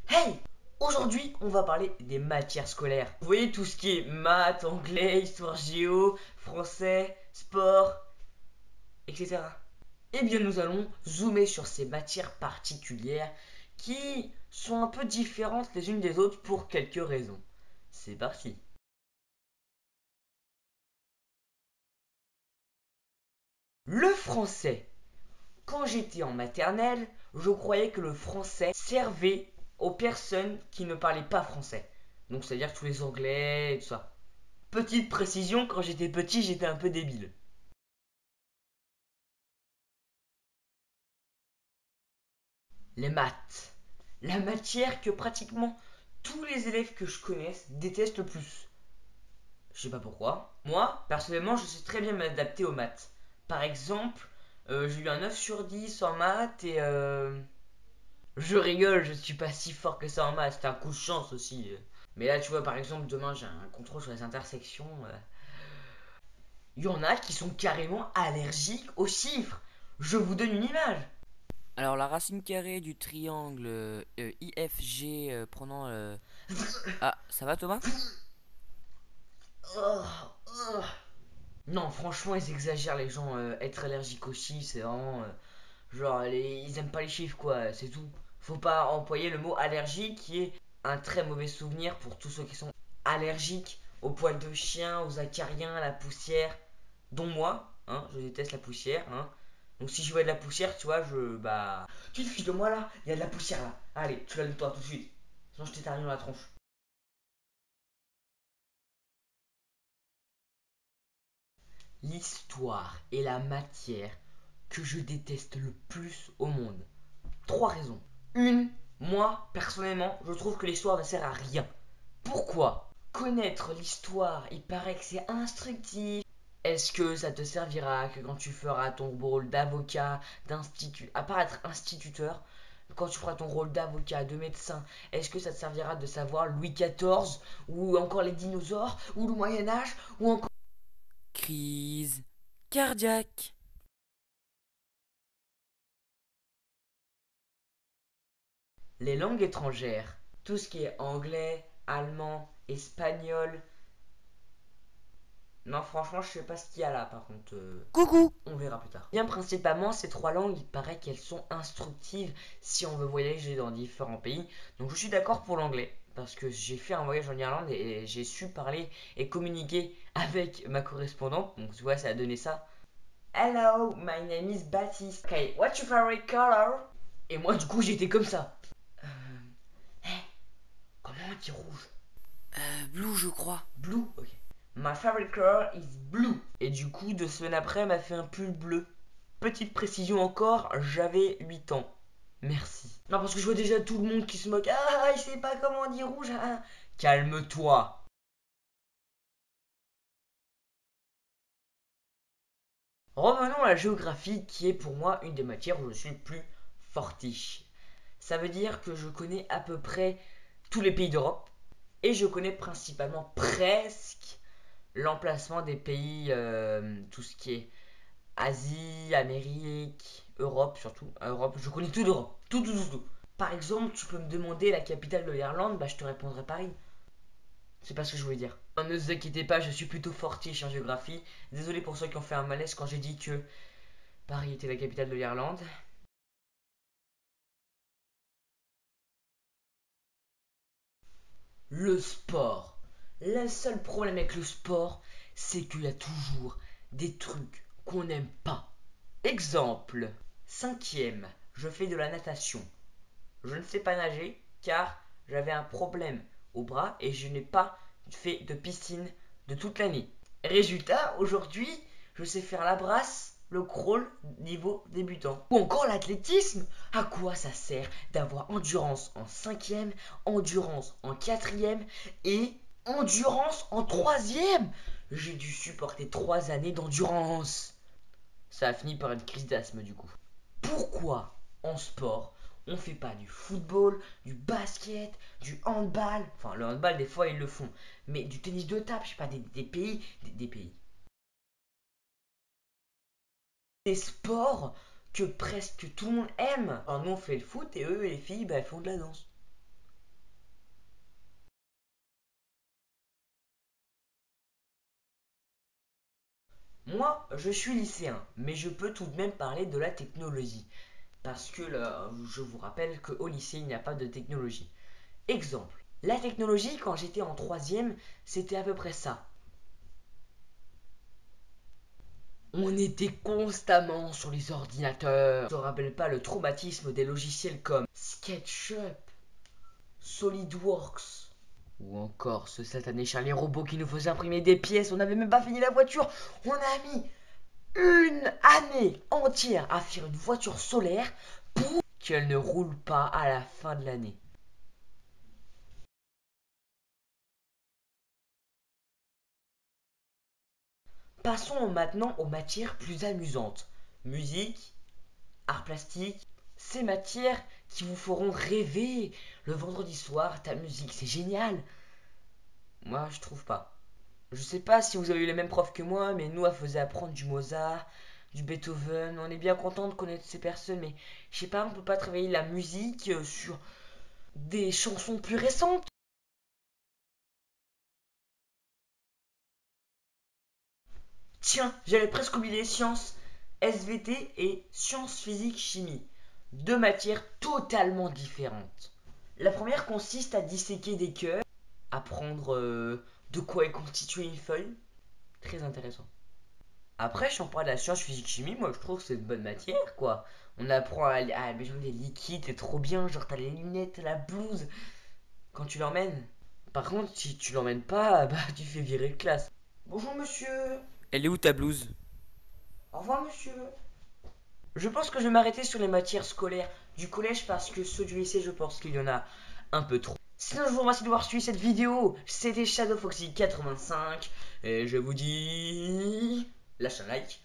Hey! Aujourd'hui, on va parler des matières scolaires. Vous voyez tout ce qui est maths, anglais, histoire géo, français, sport, etc. Eh bien, nous allons zoomer sur ces matières particulières qui sont un peu différentes les unes des autres pour quelques raisons. C'est parti. Le français. Quand j'étais en maternelle, je croyais que le français servait aux personnes qui ne parlaient pas français. Donc, c'est-à-dire tous les anglais et tout ça. Petite précision, quand j'étais petit, j'étais un peu débile. Les maths. La matière que pratiquement tous les élèves que je connaisse détestent le plus. Je sais pas pourquoi. Moi, personnellement, je sais très bien m'adapter aux maths. Par exemple, j'ai eu un 9 sur 10 en maths et je rigole, je suis pas si fort que ça en maths, c'est un coup de chance aussi. Mais là, tu vois, par exemple, demain j'ai un contrôle sur les intersections. Il y en a qui sont carrément allergiques aux chiffres. Je vous donne une image. Alors la racine carrée du triangle IFG prenant... Ah, ça va Thomas? Oh, oh. Non, franchement, ils exagèrent les gens. Être allergique aux chiffres, c'est vraiment. Genre, ils aiment pas les chiffres, quoi, c'est tout. Faut pas employer le mot allergique qui est un très mauvais souvenir pour tous ceux qui sont allergiques aux poils de chien, aux acariens, à la poussière, dont moi, hein, je déteste la poussière, hein. Donc si je vois de la poussière, tu vois, bah. Tu te fiches de moi là, il y a de la poussière là. Allez, tu la de toi tout de suite. Sinon je t'éternue dans la tronche. L'histoire est la matière que je déteste le plus au monde. Trois raisons. Une, moi, personnellement, je trouve que l'histoire ne sert à rien. Pourquoi? Connaître l'histoire, il paraît que c'est instructif. Est-ce que ça te servira que quand tu feras ton rôle d'avocat, à part être instituteur, quand tu feras ton rôle d'avocat, de médecin, est-ce que ça te servira de savoir Louis XIV, ou encore les dinosaures, ou le Moyen-Âge, ou encore Crise cardiaque. les langues étrangères? Tout ce qui est anglais, allemand, espagnol. Non, franchement, je sais pas ce qu'il y a là, par contre. Coucou. On verra plus tard. Bien principalement, ces trois langues, il paraît qu'elles sont instructives si on veut voyager dans différents pays. Donc je suis d'accord pour l'anglais, parce que j'ai fait un voyage en Irlande et j'ai su parler et communiquer avec ma correspondante. Donc tu vois, ça a donné ça. Hello, my name is Baptiste. Okay, what's your favorite color? Et moi, du coup, j'étais comme ça. Euh, hey, comment on dit rouge? Blue je crois. Blue, ok. My favorite color is blue. Et du coup, 2 semaines après, elle m'a fait un pull bleu. Petite précision encore, j'avais 8 ans. Merci. Non, parce que je vois déjà tout le monde qui se moque. Ah, il sait pas comment dire rouge. Ah. Calme-toi. Revenons à la géographie, qui est pour moi une des matières où je suis le plus fortiche. Ça veut dire que je connais à peu près tous les pays d'Europe. Et je connais principalement presque l'emplacement des pays, tout ce qui est Asie, Amérique, Europe surtout. Europe, je connais tout d'Europe. Tout, tout, tout, tout. Par exemple, tu peux me demander la capitale de l'Irlande, bah je te répondrai Paris. C'est pas ce que je voulais dire. Non, ne vous inquiétez pas, je suis plutôt fortiche en géographie. Désolé pour ceux qui ont fait un malaise quand j'ai dit que Paris était la capitale de l'Irlande. Le sport. Le seul problème avec le sport, c'est qu'il y a toujours des trucs qu'on n'aime pas. Exemple, cinquième, je fais de la natation. Je ne sais pas nager car j'avais un problème au bras et je n'ai pas fait de piscine de toute l'année. Résultat, aujourd'hui, je sais faire la brasse, le crawl niveau débutant. Ou encore l'athlétisme. À quoi ça sert d'avoir endurance en cinquième, endurance en quatrième et endurance en troisième? J'ai dû supporter 3 années d'endurance. Ça a fini par une crise d'asthme du coup. Pourquoi en sport on fait pas du football, du basket, du handball? Enfin, le handball, des fois, ils le font. Mais du tennis de table, je sais pas, des pays. Des pays. Des sports que presque tout le monde aime. Alors, nous, on fait le foot et eux, les filles, bah, elles font de la danse. Moi, je suis lycéen, mais je peux tout de même parler de la technologie. Parce que là, je vous rappelle qu'au lycée, il n'y a pas de technologie. Exemple, la technologie, quand j'étais en troisième, c'était à peu près ça. On était constamment sur les ordinateurs. Je ne me rappelle pas le traumatisme des logiciels comme SketchUp, SolidWorks, ou encore ce satané Charlie Robot qui nous faisait imprimer des pièces. On n'avait même pas fini la voiture. On a mis une année entière à faire une voiture solaire pour qu'elle ne roule pas à la fin de l'année. Passons maintenant aux matières plus amusantes. Musique, art plastique, ces matières qui vous feront rêver. Le vendredi soir, ta musique, c'est génial. Moi, je trouve pas. Je sais pas si vous avez eu les mêmes profs que moi, mais nous, elle faisait apprendre du Mozart, du Beethoven. On est bien content de connaître ces personnes, mais je sais pas, on peut pas travailler la musique sur des chansons plus récentes. Tiens, j'avais presque oublié les sciences. SVT et sciences physiques chimie. Deux matières totalement différentes. La première consiste à disséquer des cœurs, apprendre de quoi est constituée une feuille. Très intéressant. Après, si on parle de la science physique chimie, moi je trouve que c'est une bonne matière quoi. On apprend à mélanger des liquides, c'est trop bien. Genre, t'as les lunettes, la blouse quand tu l'emmènes. Par contre, si tu l'emmènes pas, bah tu fais virer de classe. Bonjour monsieur. Elle est où ta blouse? Au revoir monsieur. Je pense que je vais m'arrêter sur les matières scolaires du collège parce que ceux du lycée, je pense qu'il y en a un peu trop. Sinon, je vous remercie d'avoir suivi cette vidéo. C'était Shadow Foxy 85 et je vous dis lâche un like,